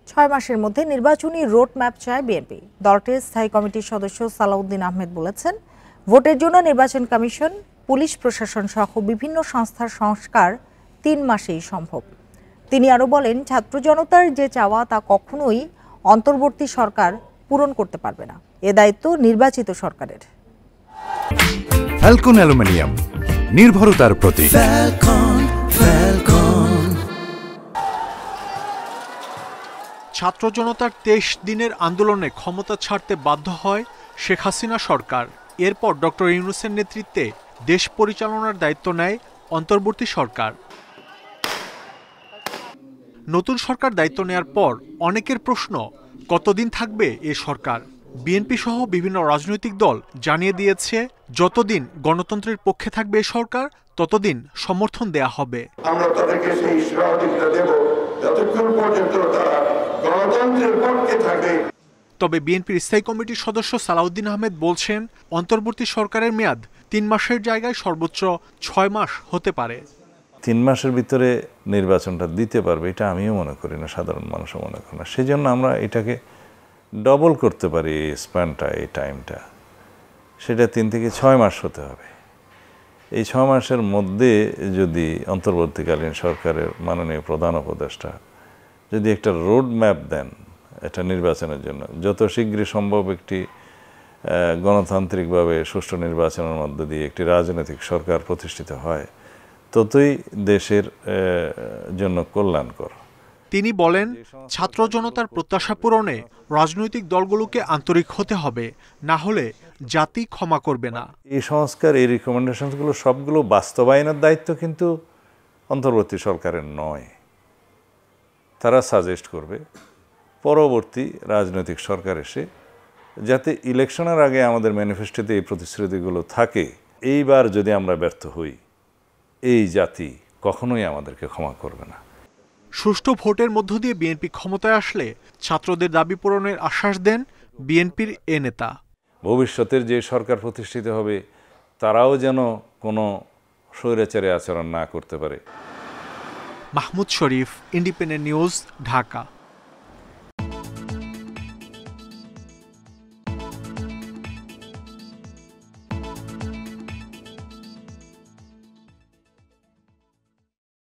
6 মাসের মধ্যে নির্বাচনী রোড ম্যাপ চায় বিএনপি। দলটির স্থায়ী কমিটির সদস্য সালাউদ্দিন আহমেদ বলেছেন, ভোটের জন্য নির্বাচন কমিশন, পুলিশ প্রশাসন সহ বিভিন্ন সংস্থার সংস্কার 3 মাসেই সম্ভব। তিনি আরও বলেন, ছাত্র জনতার যে চাওয়া তা কখনোই অন্তর্বর্তী সরকার পূরণ করতে পারবে না। এ দায়িত্ব নির্বাচিত সরকারের। ফ্যালকন অ্যালুমিনিয়াম, নির্ভরতার প্রতীক। ছাত্র জনতার 23 দিনের আন্দোলনে ক্ষমতা ছাড়তে বাধ্য হয় শেখ হাসিনা সরকার। এরপর ডক্টর ইউনূসের নেতৃত্বে দেশ পরিচালনার দায়িত্ব নেয় অন্তর্বর্তী সরকার। নতুন সরকার দায়িত্ব নেয়ার পর অনেকের প্রশ্ন, কতদিন থাকবে এ সরকার? বিএনপি সহ বিভিন্ন রাজনৈতিক দল জানিয়ে দিয়েছে, যতদিন গণতন্ত্রের পক্ষে থাকবে এ সরকার ততদিন সমর্থন দেয়া হবে। আমরা তাদেরকে সেই সহযোগিতা দেব যতক্ষণ পর্যন্ত তারা গণতন্ত্রের পক্ষে থাকে। তবে বিএনপির স্থায়ী কমিটির সদস্য সালাউদ্দিন আহমেদ বলছেন, অন্তর্বর্তী সরকারের মেয়াদ 3 মাসের জায়গায় সর্বোচ্চ 6 মাস হতে পারে। 3 মাসের ভিতরে নির্বাচনটা দিতে পারবে এটা আমিও মনে করি না, সাধারণ মানুষও মনে করে না। সেই জন্য আমরা এটাকে ডবল করতে পারি, এই স্প্যানটা, এই টাইমটা, সেটা 3 থেকে 6 মাস হতে হবে। এই 6 মাসের মধ্যে যদি অন্তর্বর্তীকালীন সরকারের মাননীয় প্রধান উপদেষ্টা যদি একটা রোড ম্যাপ দেন এটা নির্বাচনের জন্য, যত শীঘ্রই সম্ভব একটি গণতান্ত্রিকভাবে সুষ্ঠু নির্বাচনের মধ্য দিয়ে একটি রাজনৈতিক সরকার প্রতিষ্ঠিত হয়, ততই দেশের জন্য কল্যাণকর। তিনি বলেন, ছাত্র জনতার প্রত্যাশা পূরণে রাজনৈতিক দলগুলোকে আন্তরিক হতে হবে, না হলে জাতি ক্ষমা করবে না। এই সংস্কার, এই রিকমেন্ডেশনগুলো সবগুলো বাস্তবায়নের দায়িত্ব কিন্তু অন্তর্বর্তী সরকারের নয়। তারা সাজেস্ট করবে পরবর্তী রাজনৈতিক সরকার এসে, যাতে ইলেকশনের আগে আমাদের ম্যানিফেস্টোতে এই প্রতিশ্রুতিগুলো থাকে। এইবার যদি আমরা ব্যর্থ হই, এই জাতি কখনোই আমাদেরকে ক্ষমা করবে না। সুষ্ঠু ভোটের মধ্য দিয়ে বিএনপি ক্ষমতায় আসলে ছাত্রদের দাবি পূরণের আশ্বাস দেন বিএনপির এ নেতা। ভবিষ্যতের যে সরকার প্রতিষ্ঠিত হবে তারাও যেন কোনো স্বৈরাচারী আচরণ না করতে পারে। মাহমুদ শরীফ, ইন্ডিপেন্ডেন্ট নিউজ, ঢাকা।